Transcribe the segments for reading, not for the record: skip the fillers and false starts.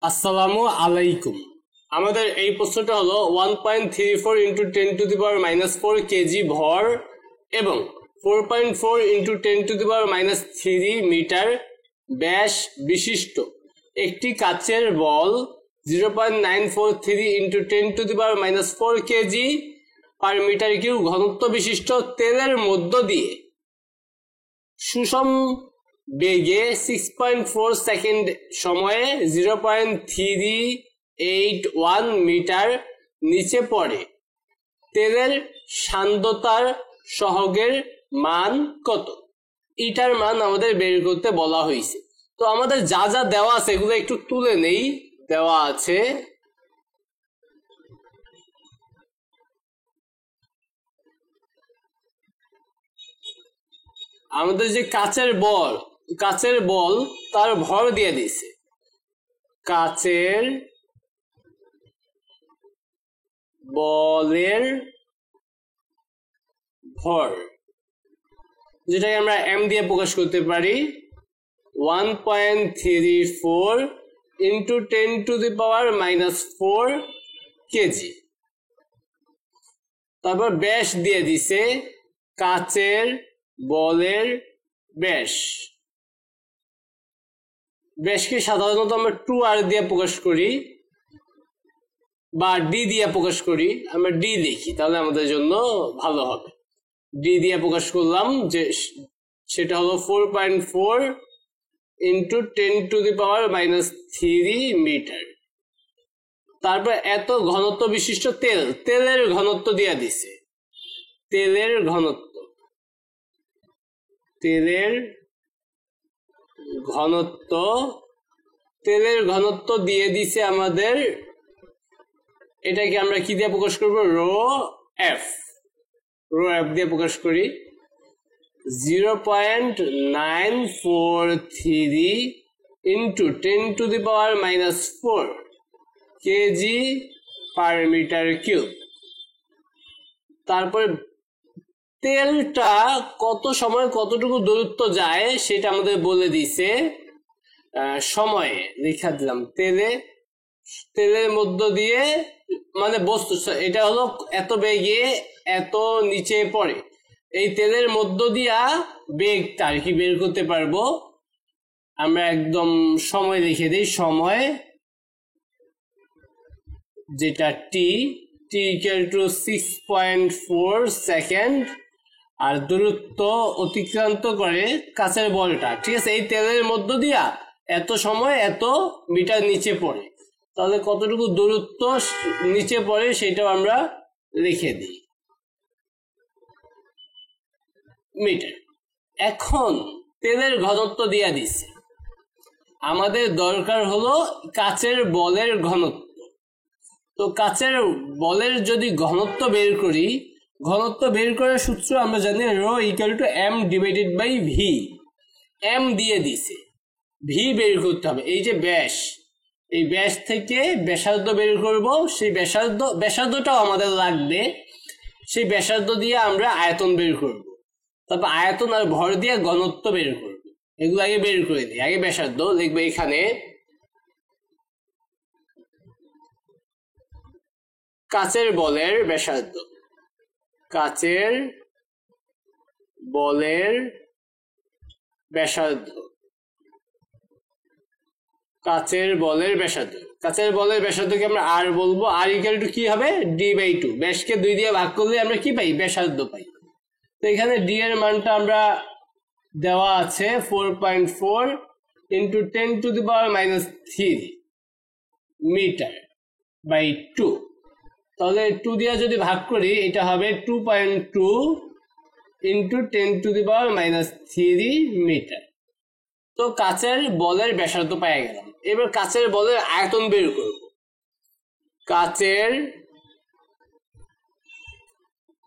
আসসালামু আলাইকুম। আমাদের এই প্রশ্নটা হলো 1.34 ইন্টু 10⁻⁻4 কেজি ভর এবং 4.4 ইন্টু 10⁻³ মিটার ব্যাস বিশিষ্ট একটি কাচের ball 0.943 into 10⁻⁻4 kg per metre cube ঘনত্ব বিশিষ্ট তেলের মধ্য দিয়ে সুষম বেগে 6.4 সেকেন্ড সময়ে 0.381 মিটার নিচে পড়ে। তেলের সান্দ্রতার সহগের মান কত? এটার মান আমাদের বের করতে বলা হয়েছে। তো আমাদের যা যা দেওয়া আছে এগুলো একটু তুলে নেই। দেওয়া আছে আমাদের যে কাচের বল তার ভর দিয়ে দিছে। কাচের বলের ভর যেটাকে আমরা এম দিয়ে প্রকাশ করতে পারি 1.34 ইন্টু 10⁻⁻4 কেজি। তারপর ব্যাস দিয়ে দিছে কাচের বলের ব্যাসকে সাধারণত আমরা 2r দিয়ে প্রকাশ করি বা ডি দিয়ে প্রকাশ করি। আমরা ডি লিখি তাহলে আমাদের জন্য ভালো হবে। ডি দিয়ে প্রকাশ করলাম যে সেটা হলো 4.4 ইন্টু 10⁻⁻3 মিটার। তারপর এত ঘনত্ব বিশিষ্ট তেলের ঘনত্ব দিয়ে দিছে। তেলের ঘনত্ব দিয়ে দিছে আমাদের। এটাকে আমরা কি দিয়ে প্রকাশ করব? রো এফ দিয়ে প্রকাশ করি 0.943 into 10⁻⁻4 kg per metre cube. তারপরে তেলটা কত সময় কতটুকু দূরত্ব যায় সেটা আমাদের বলে দিছে। সময়ে লিখা দিলাম তেলের মধ্য দিয়ে মানে বস্তু, এটা হলো এত বেগে এত নিচে পড়ে। এই তেলের মধ্য দিয়া বেগটা আর কি বের করতে পারবো। আমরা একদম সময় লিখে দিই। সময় যেটা টি ইকুয়াল টু 6.4 সেকেন্ড আর দূরত্ব অতিক্রান্ত করে কাচের বলটা, ঠিক আছে, এই তেলের মধ্য দিয়া এত সময় এত মিটার নিচে পড়ে। তাহলে কতটুকু দূরত্ব নিচে পড়ে সেটাও আমরা লিখে দিই মিটার। এখন তেলের ঘনত্ব দিয়া দিছে। আমাদের দরকার হলো কাচের বলের ঘনত্ব। তো কাচের বলের যদি ঘনত্ব বের করি, ঘনত্ব বের করার সূত্র আমরা জানি rho equal to M divided by V. M দিয়ে দিছে, ভি বের করতে হবে। এই যে ব্যাস, এই ব্যাস থেকে ব্যাসার্ধ বের করব। সেই ব্যাসার্ধটাও আমাদের লাগবে। সেই ব্যাসার্ধ দিয়ে আমরা আয়তন বের করব। তারপর আয়তন আর ভর দিয়ে ঘনত্ব বের করব। এগুলো আগে বের করে দিই। আগে ব্যাসার্ধ লিখবে এখানে কাচের বলের ব্যাসার্ধ। কাচের বলের ব্যাসার্ধকে আমরা আর বলবো। আর ইকুয়াল টু কি হবে? d/2। ব্যাসকে 2 দিয়ে ভাগ করলে আমরা কি পাই? ব্যাসার্ধ পাই। তো এখানে d এর মানটা আমরা দেওয়া আছে 4.4 ইন্টু 10⁻³ মিটার বাই 2। তাহলে 2 দিয়ে যদি ভাগ করি এটা হবে 2.2 ইন্টু 10⁻³ মিটার। তো কাচের বলের ব্যাসার্ধ পাওয়া গেলাম। এবার কাচের বলের আয়তন বের করব। কাচের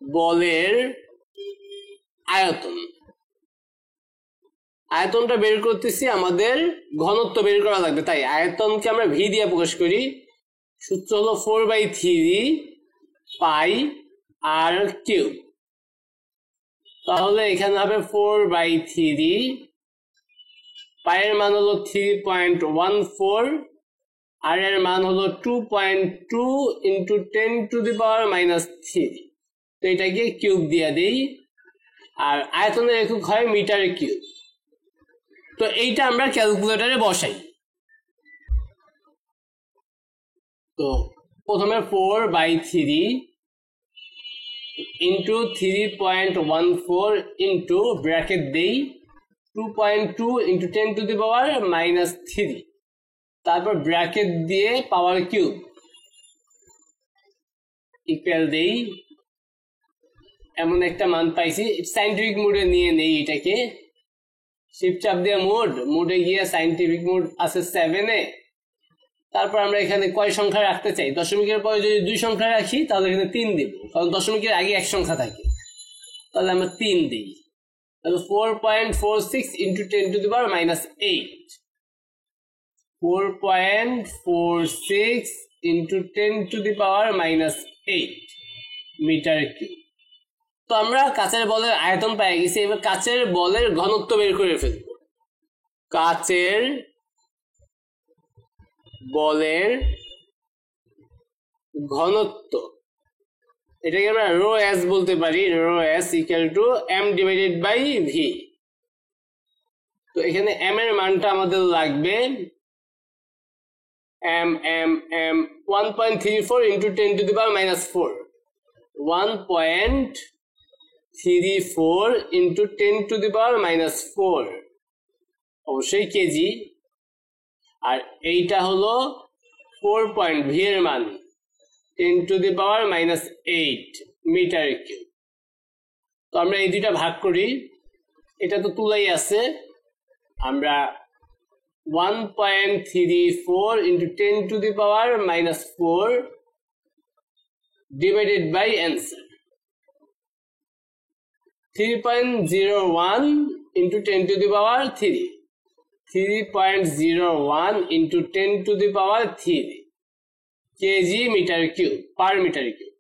বলের আয়তনটা বের করতেছি, আমাদের ঘনত্ব বের করা লাগবে। তাই আয়তনকে আমরা ভি দিয়ে প্রকাশ করি। সূত্র হলো 4/3 পাই আর কিউব। তাহলে এখানে হবে 4/3, পায়ের মান হলো 3.14 আর এর মান হলো 2.2 ইন্টু 10⁻³ তো এটাকে কিউব দিয়ে দেই আর আয়তনের একক হয় মিটার কিউব তো এইটা আমরা ক্যালকুলেটরে বসাই তো প্রথমে 4/3 ইন্টু 3.14 ইন্টু ব্র্যাকেট দেই 2.2 ইন্টু 10⁻³ তারপর ব্র্যাকেট দিয়ে পাওয়ার কিউব ইকুয়াল দেই এমন একটা মান পাইছি সাইন্টিফিক মোডে নিয়ে নেই এটাকে শিফট চাপ দিয়ে মোডে গিয়ে সাইন্টিফিক মোড আছে 7 এ তারপর আমরা এখানে কয় সংখ্যা রাখতে চাই দশমিকের পরে যদি 2 সংখ্যা রাখি তাহলে এখানে 3 দেব কারণ দশমিকের আগে এক সংখ্যা থাকে তাহলে আমরা 3 দিই তাহলে 4.46 ইন্টু 10⁻⁸ 4.46 ইন্টু 10⁻⁸ মিটার কিউব তো আমরা কাচের বলের আয়তন পেয়ে গেছি এবার কাচের বলের ঘনত্ব বের করে ফেলব কাচের বলের ঘনত্ব এটাকে আমরা রো এস বলতে পারি rho S equal to m/v তো এখানে m এর মানটা আমাদের লাগবে m 1.34 ইন্টু 10⁻⁴ 1.34 ইন্টু 10⁻⁴ অবশ্যই কেজি আর এইটা হলো 4 পয়েন্ট ভি এর মান 10⁻⁸ মিটার কিউব তো আমরা এই দুইটা ভাগ করি এটা তো তুলাই আছে আমরা 1.34 into 10⁻⁴ divided by answer 3.01 into 10⁻³ 3.01 into 10⁻³ kg metre cube per metre cube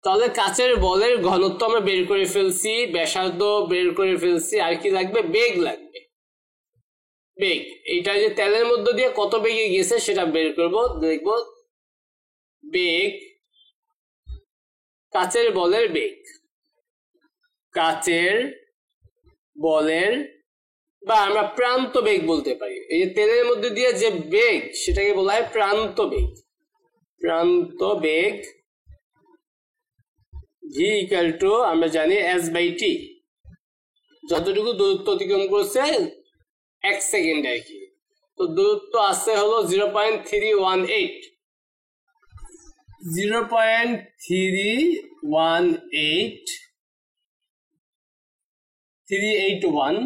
তাহলে কাচের বলের ঘনত্ব আমরা বের করে ফেলছি ব্যাসার্ধ বের করে ফেলছি আর কি লাগবে বেগ লাগবে বেগ এটা যে তেলের মধ্যে দিয়ে কত বেগে গেছে সেটা বের করব দেখব বেগ কাচের বলের বেগ কাচের বলের বা আমরা প্রান্ত বেগ বলতে পারি এই যে তেলের মধ্যে দিয়ে যে বেগ সেটাকে বলা হয় প্রান্ত বেগ v ইকুয়াল টু আমরা জানি s/t যতটুকু দূরত্ব অতিক্রম করছে 1 সেকেন্ড আর কি তো দূরত্ব আছে হলো 0.318 381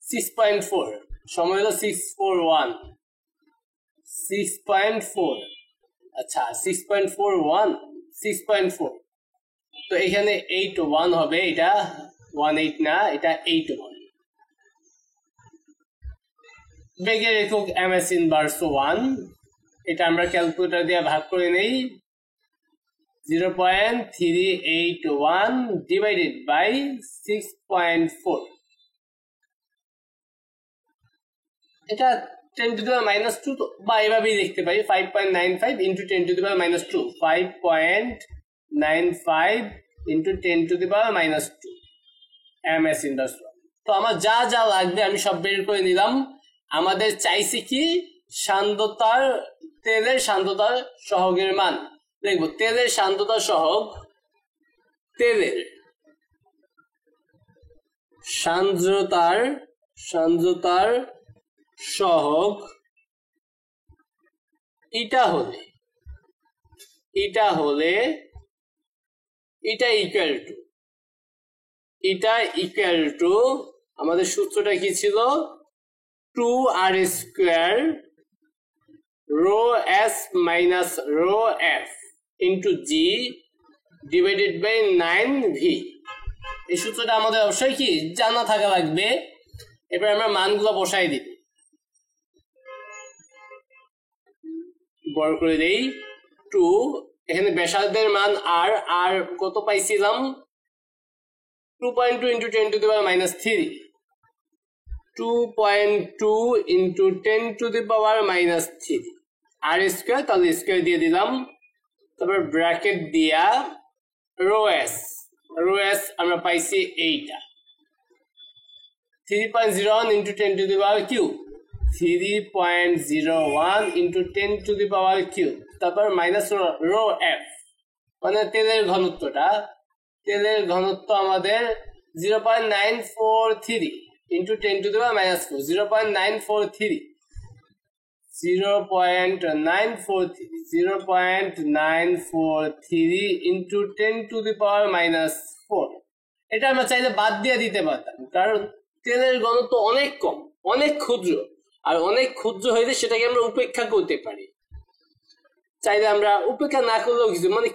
6.4 সময় হলো 641 আচ্ছা 6.41 6.4 তো এখানে 81 হবে এটা 18 না এটা 81 বেগের একক ms ইনভার্স 1 এটা আমরা ক্যালকুলেটর দিয়ে ভাগ করে নেই 0.381 ডিভাইডেড বাই 6.4 এটা 10⁻² তো বা এভাবেই লিখতে পারি 5.95 ইন্টু 10⁻², 5.95 ইন্টু 10⁻², ms ইনভার্স 1। তো আমার যা যা লাগবে আমি সব বের করে নিলাম। আমাদের চাইছে কি সান্দ্রতার, তেলের সান্দ্রতার সহগের মান। দেখবো তেলের সান্দ্রতা সহগ, তেলের সান্দ্রতার সহগ এটা ইকুয়াল টু আমাদের সূত্রটা কি ছিল, 2r² rho s minus rho f into g divided by 9v। এই সূত্রটা আমাদের অবশ্যই কি জানা থাকা লাগবে। এবার আমরা মানগুলো বসাই দিব, বড় করে দেই 2, এখানে ব্যাসার্ধের মান r কত পাইছিলাম 2.2 into 10⁻³ 2.2 into 10⁻³ আর স্কোয়ার, তাহলে স্কোয়ার দিয়ে দিলাম। তারপর ব্র্যাকেট দিয়া রো এস আমরা পাইছি এইটা 3.01 into 10 to the power cube, 3.01 into 10 to the power cube. তারপর মাইনাস রো এফ মানে তেলের ঘনত্ব আমাদের 0.943 into 10 to the power minus 4, 0.943 into 10 to the power minus 4। এটা আমরা চাইলে বাদ দিয়ে দিতে পারতাম, কারণ তেলের ঘনত্ব অনেক কম, অনেক ক্ষুদ্র, আর অনেক ক্ষুদ্র হইলে সেটাকে আমরা উপেক্ষা করতে পারি। চাইলে আমরা উপেক্ষা না করলেও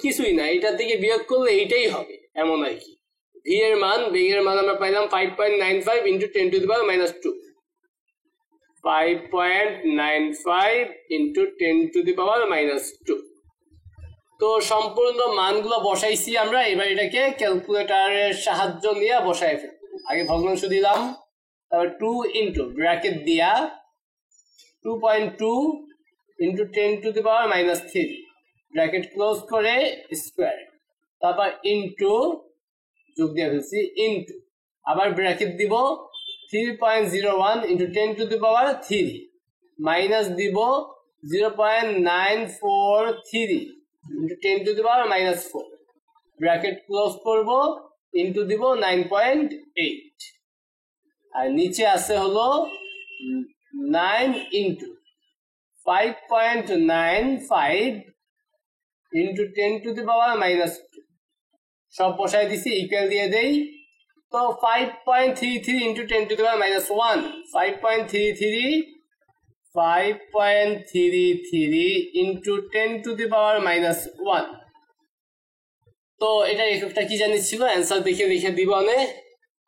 কিছুই না, এটা থেকে বিয়োগ করলে এইটাই হবে, এমন আর কি। বেগের মান আমরা পাইলাম 5.95 into 10 to the power minus 2, 5.95 into 10 to the power minus 2। তো সম্পূর্ণ মানগুলো বসাইছি আমরা, এবার এটাকে ক্যালকুলেটরের সাহায্য নিয়ে বসাই ফেলব। আগে ভগ্নাংশ দিলাম, তারপর 2 ইন্টু ব্র্যাকেট দিয়া 2.2 into 10 to the power minus 3 bracket close করে স্কোয়ার, তারপর ইন্টু যোগ দিয়ে ফেলছি, ইন্টু আবার ব্র্যাকেট দিব 3.01 into 10 to the power 3 minus দিব 0.943 into 10 to the power minus 4 bracket close করব, ইন্টু দিব 9.8, আর নিচে আছে হলো 9 into 5.95 into 10 to the power minus 2 সব বসাই দিছি, ইকুয়াল দিয়ে দেই। তো 5.33 into 10 to the power minus 1, 5.33 into 10 to the power minus 1। তো এটা এককটা কি জানিস ছিল, অ্যান্সার দেখে দিব,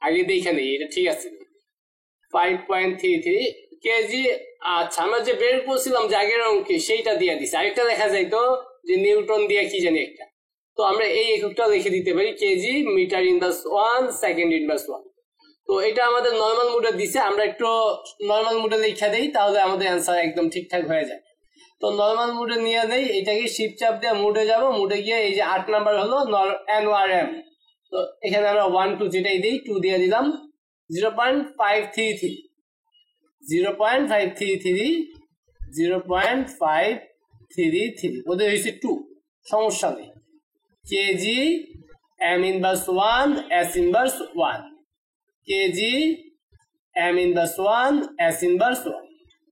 আগে দেখে নেই, এটা ঠিক আছে। 5.33 কেজি। আচ্ছা, আমরা যে বের করছিলাম যে আগের অঙ্কে, সেইটা দিয়ে দিছি। আরেকটা দেখা যায় তো যে নিউটন দিয়ে কি জানি একটা, তো আমরা এই এককটা লিখে দিতে পারি kg metre inverse 1 second inverse 1। তো এটা আমাদের নর্মাল মোডে দিছে, আমরা একটু নর্মাল মোডে লিখে দেই, তাহলে আমাদের অ্যান্সার একদম ঠিকঠাক হয়ে যায়। তো নর্মাল মোডে নিয়ে নেই, এটাকে শিফট চাপ দিয়ে মোডে যাব, মোডে গিয়ে এই যে 8 নাম্বার হলো NRM। তো এখানে আমরা 1 2 যেটাই দিই, 2 দিয়ে দিলাম, 0.533 ওদের হয়েছে 2, সমস্যা নেই। Kg M inverse 1 S inverse 1, kg M inverse 1 S inverse 1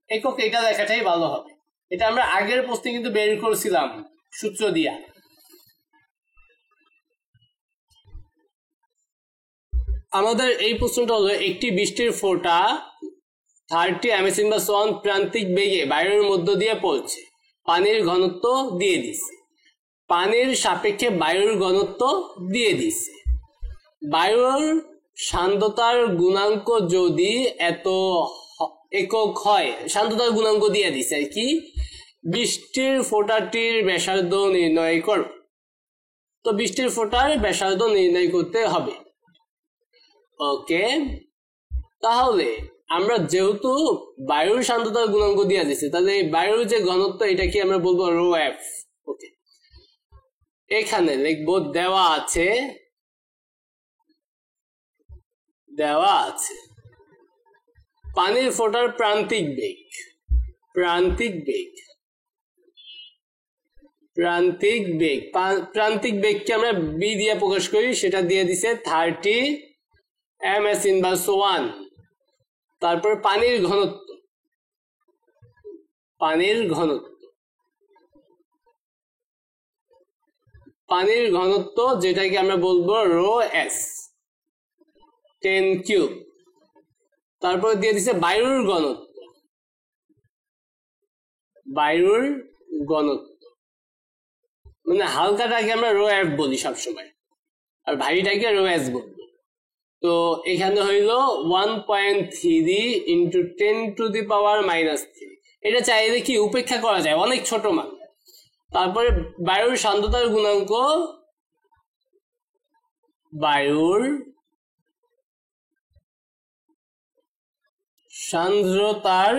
একক, এটা লেখাটাই ভালো হবে। এটা আমরা আগের প্রশ্নে কিন্তু বের করেছিলাম সূত্র দিয়া। আমাদের এই প্রশ্নটা হলো, একটি বৃষ্টির ফোঁটা 30 ms ইনভার্স 1 প্রান্তিক বেগে বায়ুর মধ্য দিয়ে পড়ছে, পানির ঘনত্ব দিয়ে দিছে, পানির সাপেক্ষে বায়ুর ঘনত্ব দিয়ে দিছে, বায়ুর সান্দ্রতার গুণাঙ্ক যদি এত একক হয়, সান্দ্রতার গুণাঙ্ক দিয়ে দিছে আর কি, বৃষ্টির ফোঁটাটির ব্যাসার্ধ নির্ণয় করো। তো বৃষ্টির ফোঁটার ব্যাসার্ধ নির্ণয় করতে হবে। ওকে, তাহলে আমরা যেহেতু বায়ুর সান্দ্রতার গুণাঙ্ক দিয়ে দিচ্ছে, তাহলে বায়ুর যে ঘনত্ব, এটা কি আমরা বলবো রো এফ। ওকে, এখানে লিখবো দেওয়া আছে পানির ফোঁটার প্রান্তিক বেগকে আমরা বি দিয়ে প্রকাশ করি, সেটা দিয়ে দিছে 30 ms ইনভার্স 1। তারপর পানির ঘনত্ব যেটাকে আমরা বলবো রো এস 10 কিউব। তারপর দিয়ে দিছে বায়ুর ঘনত্ব, মানে হালকাটাকে আমরা রো এফ বলি সবসময়, আর ভারীটাকে রো এস বলবো। তো এখানে হইল 1.3 into 10 to the power minus 3। এটা চাইলে কি উপেক্ষা করা যায়, অনেক ছোট মান। তারপরে বায়ুর সান্দ্রতার গুণাঙ্ক, বায়ুর সান্দ্রতার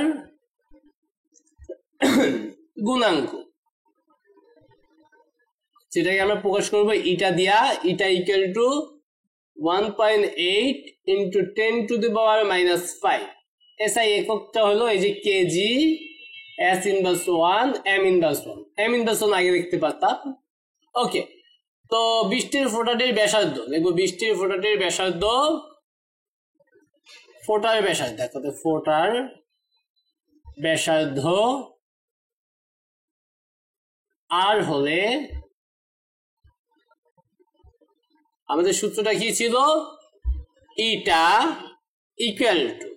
গুণাঙ্ক, যেটাকে আমরা প্রকাশ করবো ইটা দিয়া। Eta equal to 1.8 into 10 to the power -5। SI এককটা হলো এই যে K G, S inverse 1, M inverse 1। M inverse 1 আগে দেখতে পারতাম। ওকে, তো বৃষ্টির ফোঁটাটির ব্যাসার্ধ দেখবো। বৃষ্টির ফোঁটাটির ব্যাসার্ধ, ফোঁটার ব্যাসার্ধ দেখো তো, ফোঁটার ব্যাসার্ধ আর হলে আমাদের সূত্রটা কি ছিল? Eta equal to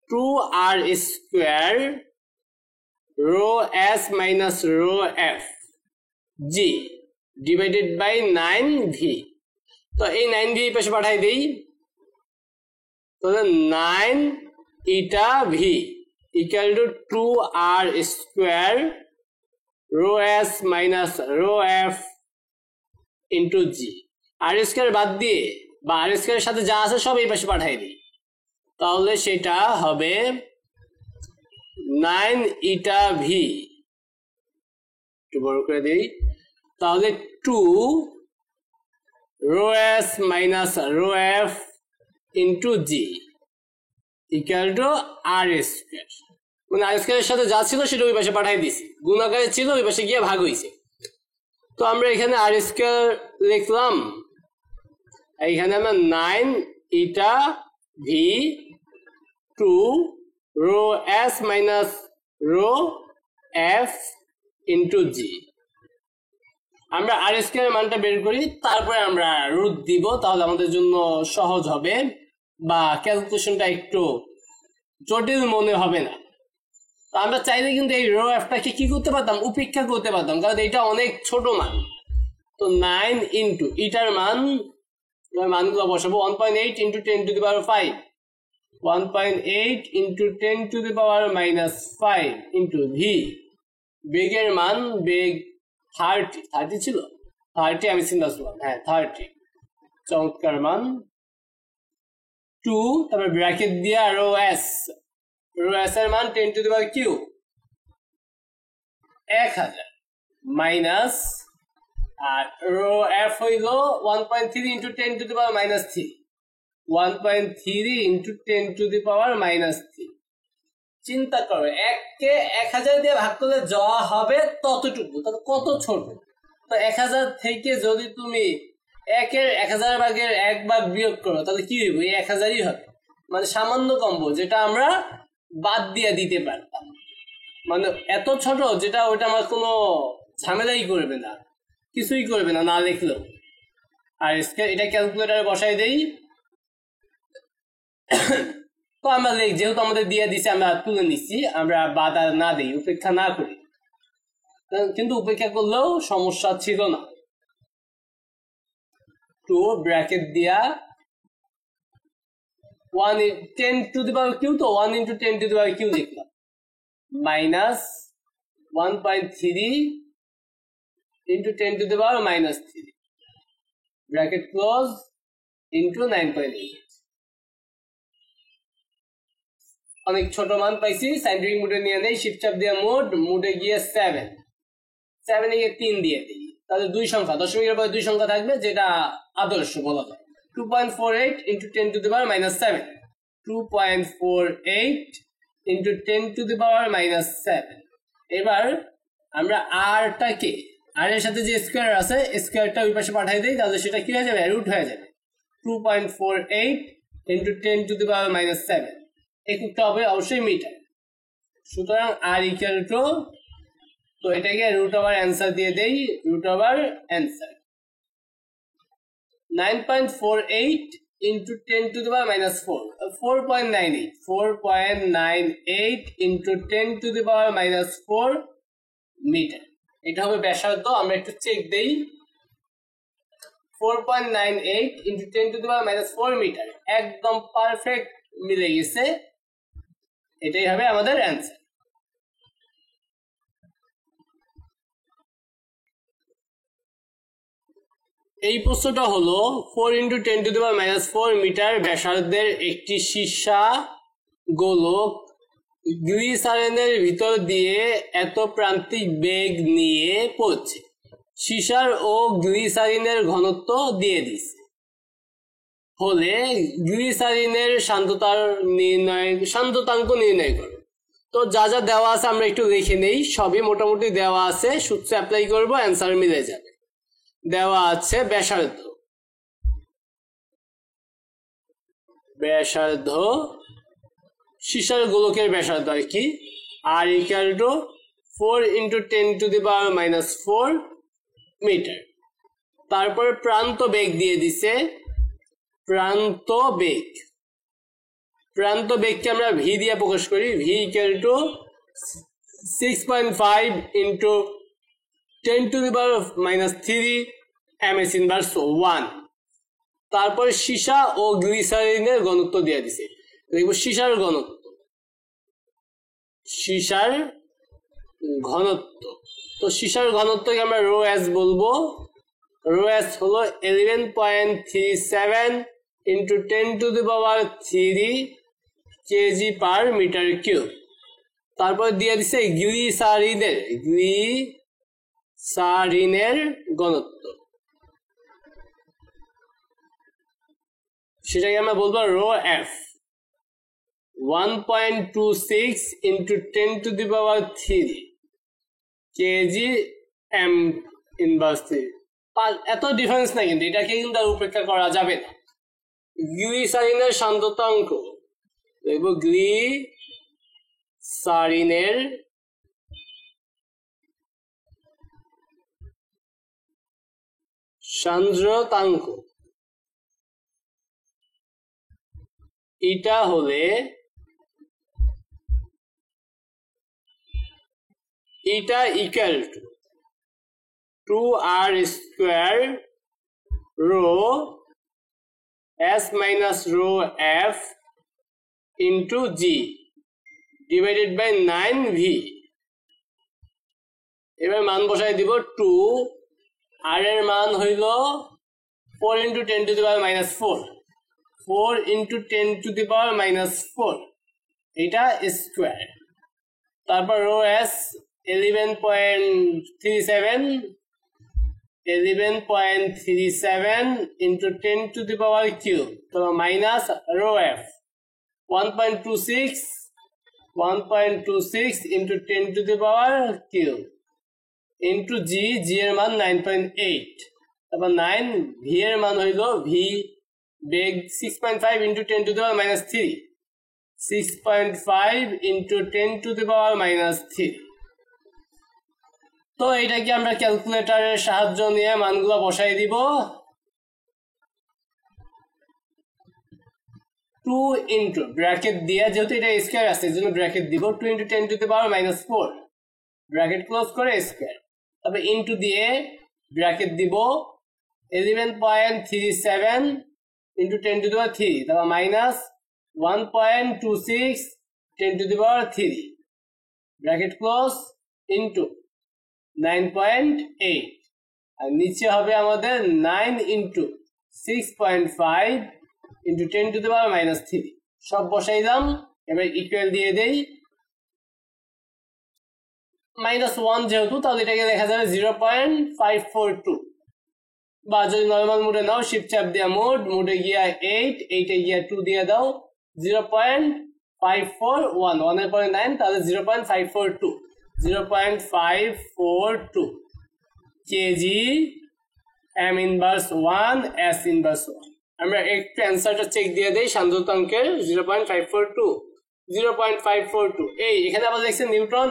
2r square rho S minus rho F G divided by 9v। তো এই 9v পাশে পাঠাই দিই, তাহলে 9 eta V equal to 2r square rho S minus rho F into G. আর স্কোয়ার বাদ দিয়ে বা আর স্কোয়ারের সাথে যা আছে সব এই পাশে পাঠাই দিই, তাহলে সেটা হবে 9 ইটা ভি, একটু বড় করে দিই, তাহলে 2 rho S minus rho F into G equal to R square. মানে আর স্কোয়ারের সাথে যা ছিল সেটা ওই পাশে পাঠাই দিছি, গুণাকারে ছিল ওই পাশে গিয়ে ভাগ হয়েছে। তো আমরা এখানে আর স্কোয়ার লিখলাম, এইখানে আমরা 9 eta V 2 rho S minus rho F into G. আমরা আর স্কোয়ারের মানটা বের করি, তারপরে আমরা রুট দিব, তাহলে আমাদের জন্য সহজ হবে বা ক্যালকুলেশনটা একটু জটিল মনে হবে না। তো আমরা চাইলে কিন্তু এই রো এফটাকে কি করতে পারতাম, উপেক্ষা করতে পারতাম, কারণ এটা অনেক ছোট মান। তো 9 ইন্টু ইটার মানগুলো বসাবো 1.8 into 10 to the power 5, 1.8 into 10 to the power -5 into V. বেগের মান, বেগ 30 ছিল, 30 আমি চিন্তা করলাম, হ্যাঁ 30, চমৎকার মান। 2 তারপর ব্র্যাকেট দিয়ে রো এস এর মান 10 to the power Q 1000 minus, আর রো এফ হইল 1.3 into 10 to the power -3, 1.3 into 10 to the power -3। চিন্তা করো, 1কে 1000 দিয়ে ভাগ করলে যা হবে ততটুকু, তাহলে কত ছোট। তো 1000 থেকে যদি তুমি 1-এর 1000 ভাগের 1 ভাগ বিয়োগ করো, তাহলে কি হইব? এই 1000ই হবে, মানে সামান্য কমবো, যেটা আমরা বাদ দিয়ে দিতে পারতাম। মানে এত ছোট যেটা, ওইটা আমার কোনো ঝামেলাই করবে না, কিছুই করবে না, না লিখলেও। আর এটা ক্যালকুলেটারে বসাই দেই। তো আমরা যেহেতু আমাদের দিয়ে দিচ্ছে, আমরা তুলে নিচ্ছি, আমরা বাদ আর না দিই, উপেক্ষা না করি। কিন্তু উপেক্ষা করলেও সমস্যা ছিল না। 2 ব্র্যাকেট দিয়া 10 টু দি পাওয়ার কিউ, তো 1 into 10 to the power Q লিখলাম, minus 1.3 into 10 to the power -3 bracket close into 9.8। অনেক ছোট মান পাইছি, সাইন্টিফিক মোডে নিয়ে নেই, শিফট চাপ দিয়ে মোডে গিয়ে 7 এ 3 দিয়ে দিই, তাহলে 2 সংখ্যা, দশমিকের পরে 2 সংখ্যা থাকবে, যেটা আদর্শ বলা যায়। 2.48 into 10 to the power -7, 2.48 into 10 to the power -7। এবার আমরা আরটাকে, আর এর সাথে যে স্কোয়ার আছে, স্কোয়ারটা ওই পাশে পাঠিয়ে দিই, তাহলে সেটা কি হয়ে যাবে? রুট হয়ে যাবে। 2.48 ইন্টু 10 টু দি পাওয়ার -7, এককটা হবে অবশ্যই মিটার। সুতরাং আর ইকুয়াল টু, তো এটাকে রুট ওভার অ্যান্সার দিয়ে দেই, root over answer 9.48 into 10 to the power -4, 4.98 into 10 to the power -4 metre. এটা হবে ব্যাসার্ধ। আমরা একটু চেক দেই, 4.98 into 10 to the power -4 metre, একদম পারফেক্ট মিলে গেছে। এটাই হবে আমাদের অ্যান্সার। এই প্রশ্নটা হলো 4 into 10 to the power -4 metre ব্যাসার্ধের একটি সীসা গোলক গ্লিসারিনের ভিতর দিয়ে এত প্রান্তিক বেগ নিয়ে পড়ছে, সীসার ও গ্লিসারিনের ঘনত্ব দিয়ে দিছে, হলে গ্লিসারিনের সান্দ্রতাঙ্ক নির্ণয় করো। তো যা যা দেওয়া আছে আমরা একটু লিখে নেই, সবই মোটামুটি দেওয়া আছে, সূত্র অ্যাপ্লাই করবো, অ্যান্সার মিলে যাবে। দেওয়া আছে ব্যাসার্ধ সীসার গোলকের ব্যাসার্ধ আর কি, আর ইকুয়াল টু 4 × 10⁻⁻4 মিটার। তারপর প্রান্ত বেগ দিয়ে দিছে, প্রান্ত বেগকে আমরা ভি দিয়ে প্রকাশ করি, V equal two 6.5 × 10⁻³ ms inverse 1। তারপর সীসা ও গ্লিসারিনের ঘনত্ব দিয়ে দিছে, দেখবো সীসার ঘনত্ব। তো সীসার ঘনত্বকে আমরা রো এস বলবো। রো এস হলো 11.37 × 10⁻³ kg/m³। তারপর দিয়ে দিছে গ্লিসারিনের ঘনত্ব, সেটাকে আমরা বলবো রো এফ, 1.26 × 10⁻³ kg/m³। এত ডিফারেন্স না, কিন্তু এটাকে কিন্তু আর উপেক্ষা করা যাবে না। গ্লিসারিনের সান্দ্রতাঙ্ক দেখবো, গ্লিসারিনের সান্দ্রতাঙ্ক এটা হলে এটা equal to 2r² rho s minus rho F into G divided by 9v। এবার মান বসাই দিব, 2 আর এর মান হইল 4 × 10⁻⁻4, 4 × 10⁻⁻4 এটা স্কোয়ার। তারপর রো এস 11.37 × 10⁻³ তো মাইনাস রো এফ 1.26 × 10⁻³ ইন্টু জি এর মান 9.8। তারপর 9 ভি এর মান হইল, ভি বেগ 6.5 × 10⁻³ 6.5 × 10⁻³ তো এটাকে আমরা ক্যালকুলেটরের সাহায্য নিয়ে মানগুলো বসাই দিব। 2 ইন্টু ব্র্যাকেট দিয়ে, যেহেতু এটা স্কয়ার আছে এই জন্য ব্র্যাকেট দিব, 2 × 10⁻⁻4 ব্র্যাকেট ক্লোজ করে স্কয়ার, তারপর ইন্টু দিয়ে ব্র্যাকেট দিব 11.37 × 10⁻³ তারপর মাইনাস 1.26 10⁻³ ব্র্যাকেট ক্লোজ ইন্টু 9.8, আর নিচে হবে আমাদের 9 × 6.5 × 10⁻³ সব বসাইলাম। এবার ইকুয়াল দিয়ে দেই, -1 যেহেতু, তাহলে এটাকে দেখা যাবে 0.542, বা যদি নর্মাল মোডে নাও শিফট চাপ দিয়া মোডে গিয়া 8 এ গিয়া 2 দিয়ে দাও, 0.541, 1 এর পরে 9 তাহলে 0.542 kg/m−1 s−1। আমরা একটু অ্যান্সারটা চেক দিয়ে দেই, সান্দ্রতাঙ্কের 0.542 এই এখানে আবার দেখছে নিউটন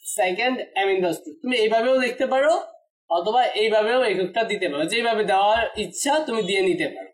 সেকেন্ড m−2। তুমি এইভাবেও লিখতে পারো অথবা এইভাবেও এককটা দিতে পারো, যেভাবে দেওয়ার ইচ্ছা তুমি দিয়ে নিতে পারো।